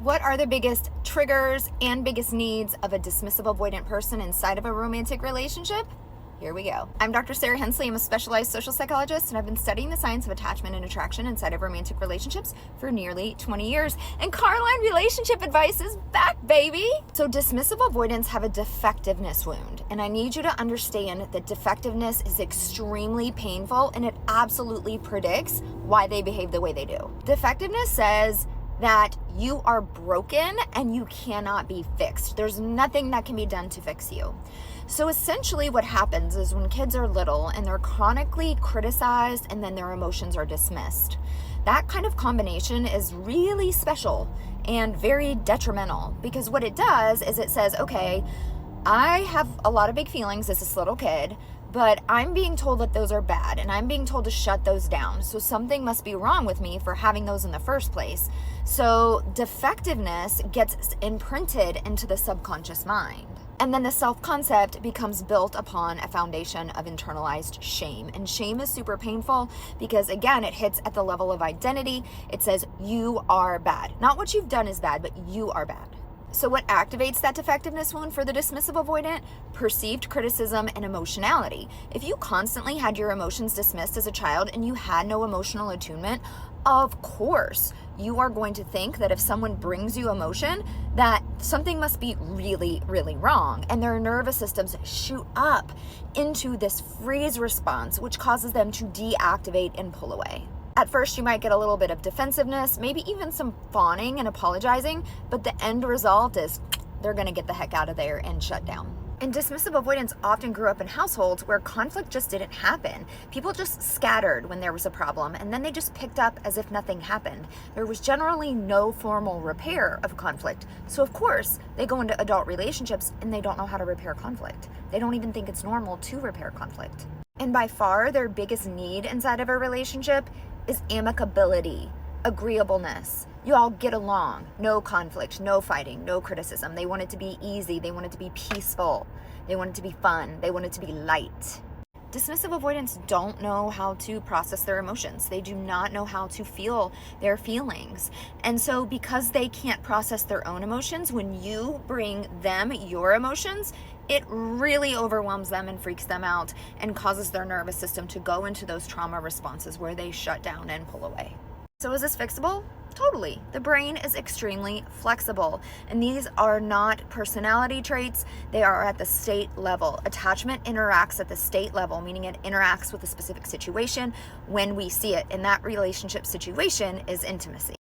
What are the biggest triggers and biggest needs of a dismissive avoidant person inside of a romantic relationship? Here we go. I'm Dr. Sarah Hensley. I'm a specialized social psychologist, and I've been studying the science of attachment and attraction inside of romantic relationships for nearly 20 years. And Carline Relationship Advice is back, baby! So dismissive avoidants have a defectiveness wound, and I need you to understand that defectiveness is extremely painful, and it absolutely predicts why they behave the way they do. Defectiveness says that you are broken and you cannot be fixed. There's nothing that can be done to fix you. So essentially what happens is when kids are little and they're chronically criticized and then their emotions are dismissed, that kind of combination is really special and very detrimental, because what it does is it says, okay, I have a lot of big feelings as this little kid, but I'm being told that those are bad and I'm being told to shut those down. So something must be wrong with me for having those in the first place. So defectiveness gets imprinted into the subconscious mind. And then the self-concept becomes built upon a foundation of internalized shame. And shame is super painful because, again, it hits at the level of identity. It says you are bad. Not what you've done is bad, but you are bad. So what activates that defectiveness wound for the dismissive avoidant? Perceived criticism and emotionality. If you constantly had your emotions dismissed as a child and you had no emotional attunement, of course, you are going to think that if someone brings you emotion, that something must be really, really wrong. And their nervous systems shoot up into this freeze response, which causes them to deactivate and pull away. At first, you might get a little bit of defensiveness, maybe even some fawning and apologizing, but the end result is they're going to get the heck out of there and shut down. And dismissive avoidants often grew up in households where conflict just didn't happen. People just scattered when there was a problem, and then they just picked up as if nothing happened. There was generally no formal repair of conflict. So of course, they go into adult relationships and they don't know how to repair conflict. They don't even think it's normal to repair conflict. And by far, their biggest need inside of a relationship is amicability, agreeableness. You all get along, no conflict, no fighting, no criticism. They want it to be easy. They want it to be peaceful. They want it to be fun. They want it to be light. Dismissive avoidants don't know how to process their emotions. They do not know how to feel their feelings. And so because they can't process their own emotions, when you bring them your emotions, it really overwhelms them and freaks them out and causes their nervous system to go into those trauma responses where they shut down and pull away. So is this fixable? Totally. The brain is extremely flexible, and these are not personality traits. They are at the state level. Attachment interacts at the state level, meaning it interacts with a specific situation when we see it, and that relationship situation is intimacy.